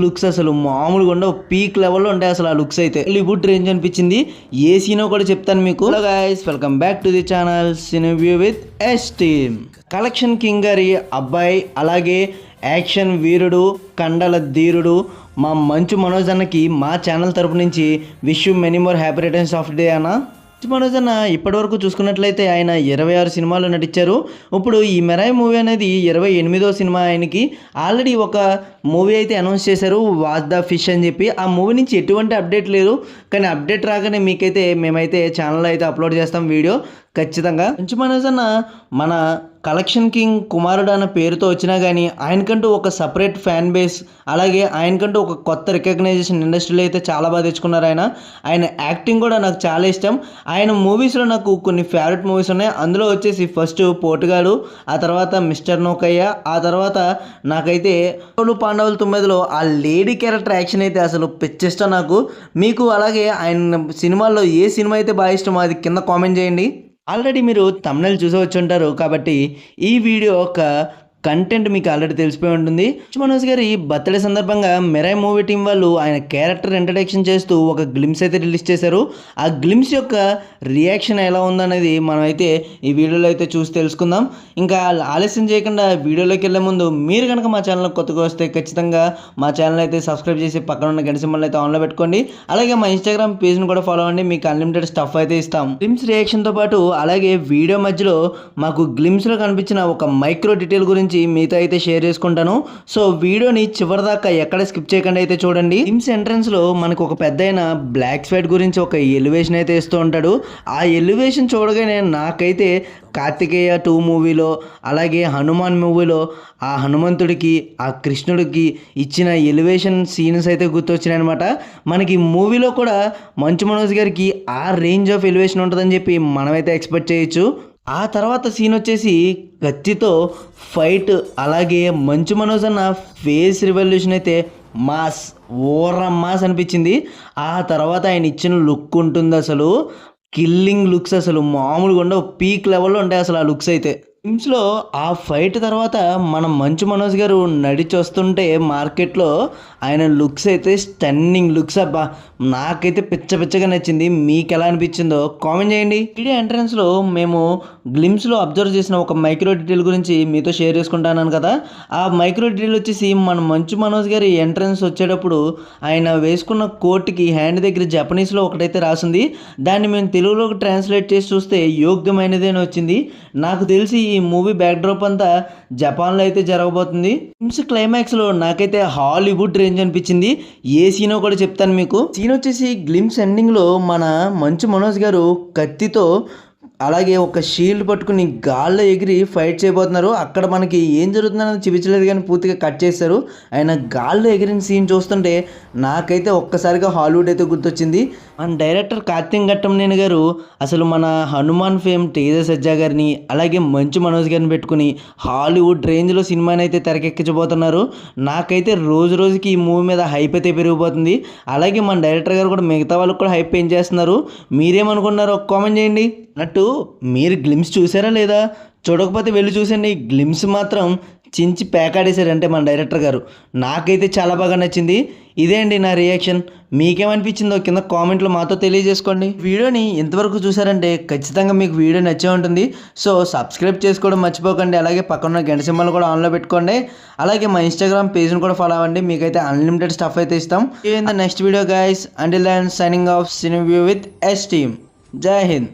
Looks అసలు మామూలుగా ఉండవు, పీక్ లెవెల్లో ఉంటాయి అసలు ఆ లుక్స్ అయితే. హాలీవుడ్ రేంజ్ అనిపించింది. ఏ సీనో కూడా చెప్తాను మీకు. Hello guys, welcome back to the channel cineview with S team. Collection king గారి అబ్బాయి, అలాగే యాక్షన్ వీరుడు, కండల ధీరుడు మా మంచు మనోజ్ అన్నకి మా ఛానల్ తరపు నుంచి wish you many more happy returns of day అన్న. మనోజ్ అన్న ఇప్పటివరకు చూసుకున్నట్లయితే ఆయన 26 సినిమాలు నటించారు. ఇప్పుడు ఈ మెరాయ్ మూవీ అనేది 28వ సినిమా. ఆయనకి ఆల్రెడీ ఒక మూవీ అయితే అనౌన్స్ చేశారు, వాచ్ ద ఫిష్ అని చెప్పి. ఆ మూవీ నుంచి ఎటువంటి అప్డేట్ లేదు, కానీ అప్డేట్ రాగానే మీకైతే మేమైతే ఛానల్లో అయితే అప్లోడ్ చేస్తాం వీడియో ఖచ్చితంగా. మంచు మనోజ్ అన్న మన కలెక్షన్ కింగ్ కుమారుడు అన్న పేరుతో వచ్చినా కానీ ఆయనకంటూ ఒక సపరేట్ ఫ్యాన్ బేస్, అలాగే ఆయనకంటూ ఒక కొత్త రికగ్నైజేషన్ ఇండస్ట్రీలో అయితే చాలా బాగా తెచ్చుకున్నారు. ఆయన యాక్టింగ్ కూడా నాకు చాలా ఇష్టం. ఆయన మూవీస్లో నాకు కొన్ని ఫేవరెట్ మూవీస్ ఉన్నాయి. అందులో వచ్చేసి ఫస్ట్ పోటుగాడు, ఆ తర్వాత మిస్టర్ నోకయ్య, ఆ తర్వాత నాకైతే పాండవులు 9లో ఆ లేడీ క్యారెక్టర్ యాక్షన్ అయితే అసలు పిచ్చిష్టం నాకు. మీకు అలాగే ఆయన సినిమాల్లో ఏ సినిమా అయితే బాగా ఇష్టమో అది కింద కామెంట్ చేయండి. ఆల్రెడీ మీరు థంబ్నెయిల్ చూసి వచ్చి ఉంటారు కాబట్టి ఈ వీడియో ఒక కంటెంట్ మీకు ఆల్రెడీ తెలిసిపోయి ఉంటుంది. మనోజ్ గారి బర్త్డే సందర్భంగా మెరాయ్ మూవీ టీం వాళ్ళు ఆయన క్యారెక్టర్ ఇంట్రడక్షన్ చేస్తూ ఒక గ్లిమ్స్ అయితే రిలీజ్ చేశారు. ఆ గ్లిమ్స్ యొక్క రియాక్షన్ ఎలా ఉందనేది మనం అయితే ఈ వీడియోలో అయితే చూసి తెలుసుకుందాం. ఇంకా ఆలస్యం చేయకుండా వీడియోలోకి వెళ్ళే ముందు మీరు కనుక మా ఛానల్ కొత్తగా వస్తే ఖచ్చితంగా మా ఛానల్ అయితే సబ్స్క్రైబ్ చేసి పక్కన ఉన్న గంట సింబల్ అయితే ఆన్లో పెట్టుకోండి. అలాగే మా ఇన్స్టాగ్రామ్ పేజ్ని కూడా ఫాలో అవ్వండి, మీకు అన్లిమిటెడ్ స్టఫ్ అయితే ఇస్తాం. గ్లిమ్స్ రియాక్షన్తో పాటు అలాగే వీడియో మధ్యలో మాకు గ్లిమ్స్లో కనిపించిన ఒక మైక్రో డీటెయిల్ గురించి మీతో అయితే షేర్ చేసుకుంటాను. సో వీడియోని చివరిదాకా ఎక్కడ స్కిప్ చేయకుండా అయితే చూడండి. గ్లిమ్స్ ఎంట్రన్స్ లో మనకు ఒక పెద్ద బ్లాక్ స్వైట్ గురించి ఒక ఎలివేషన్ అయితే ఇస్తూ ఉంటాడు. ఆ ఎలివేషన్ చూడగానే నాకైతే కార్తికేయ 2 మూవీలో, అలాగే హనుమాన్ మూవీలో ఆ హనుమంతుడికి, ఆ కృష్ణుడికి ఇచ్చిన ఎలివేషన్ సీన్స్ అయితే గుర్తొచ్చినాయి అనమాట. మనకి మూవీలో కూడా మంచు మనోజ్ గారికి ఆ రేంజ్ ఆఫ్ ఎలివేషన్ ఉంటుందని చెప్పి మనమైతే ఎక్స్పెక్ట్ చేయొచ్చు. ఆ తర్వాత సీన్ వచ్చేసి కత్తితో ఫైట్, అలాగే మంచు మనోజ్ అన్న ఫేస్ రివల్యూషన్ అయితే మాస్, మాస్ అనిపించింది. ఆ తర్వాత ఆయన ఇచ్చిన లుక్ ఉంటుంది అసలు కిల్లింగ్ లుక్స్, అసలు మామూలుగా ఉండవు, పీక్ లెవెల్లో ఉంటాయి అసలు ఆ లుక్స్ అయితే. టీమ్స్లో ఆ ఫైట్ తర్వాత మనం మంచు మనోజ్ గారు నడిచి వస్తుంటే మార్కెట్లో ఆయన లుక్స్ అయితే స్టన్నింగ్ లుక్స్. అబ్బా నాకైతే పిచ్చగా నచ్చింది. మీకు ఎలా అనిపించిందో కామెంట్ చేయండి. వీడియో ఎంట్రన్స్లో మేము గ్లిమ్స్లో అబ్జర్వ్ చేసిన ఒక మైక్రో డీటెయిల్ గురించి మీతో షేర్ చేసుకుంటాను కదా. ఆ మైక్రో డీటెయిల్ వచ్చేసి మన మంచు మనోజ్ గారి ఎంట్రన్స్ వచ్చేటప్పుడు ఆయన వేసుకున్న కోట్కి హ్యాండ్ దగ్గర జపనీస్లో ఒకటైతే రాసింది. దాన్ని మేము తెలుగులోకి ట్రాన్స్లేట్ చేసి చూస్తే యోగ్యమైనది అని వచ్చింది. నాకు తెలిసి ఈ మూవీ బ్యాక్డ్రాప్ అంతా జపాన్లో అయితే జరగబోతుంది. గ్లిమ్స్ క్లైమాక్స్లో నాకైతే హాలీవుడ్ రేంజ్ అనిపించింది. ఏ సీనో కూడా చెప్తాను మీకు. సీన్ వచ్చేసి గ్లిమ్స్ ఎండింగ్లో మన మంచు మనోజ్ గారు కత్తితో అలాగే ఒక షీల్డ్ పట్టుకుని గాల్లో ఎగిరి ఫైట్ చేయబోతున్నారు. అక్కడ మనకి ఏం జరుగుతుందని చూపించలేదు కానీ పూర్తిగా కట్ చేశారు. ఆయన గాల్లో ఎగిరిన సీన్ చూస్తుంటే నాకైతే ఒక్కసారిగా హాలీవుడ్ అయితే గుర్తొచ్చింది. మన డైరెక్టర్ కార్తీక్ ఘట్టమనేని గారు అసలు మన హనుమాన్ ఫేమ్ తేజ సజ్జా గారిని, అలాగే మంచు మనోజ్ గారిని పెట్టుకుని హాలీవుడ్ రేంజ్లో సినిమాని అయితే తెరకెక్కించబోతున్నారు. నాకైతే రోజు రోజుకి ఈ మూవీ మీద హైప్ అయితే పెరిగిపోతుంది. అలాగే మన డైరెక్టర్ గారు కూడా మిగతా వాళ్ళకి కూడా హైప్ ఏం చేస్తున్నారు. మీరేమనుకున్నారో కామెంట్ చేయండి. అన్నట్టు మీరు గ్లిమ్స్ చూసారా లేదా? చూడకపోతే వెళ్ళి చూసండి. గ్లిమ్స్ మాత్రం చించి పేకాడేశారంటే మన డైరెక్టర్ గారు. నాకైతే చాలా బాగా నచ్చింది. ఇదే అండి నా రియాక్షన్. మీకేమనిపించిందో కింద కామెంట్లో మాతో తెలియజేసుకోండి. వీడియోని ఇంతవరకు చూసారంటే ఖచ్చితంగా మీకు వీడియో నచ్చే ఉంటుంది. సో సబ్స్క్రైబ్ చేసుకోవడం మర్చిపోకండి. అలాగే పక్కన గంట సింబల్ కూడా ఆన్లో పెట్టుకోండి. అలాగే మా ఇన్స్టాగ్రామ్ పేజ్ని కూడా ఫాలో అవ్వండి. మీకైతే అన్లిమిటెడ్ స్టఫ్ అయితే ఇస్తాం. In the next video guys, until then signing off cineview with S team. Jai Hind.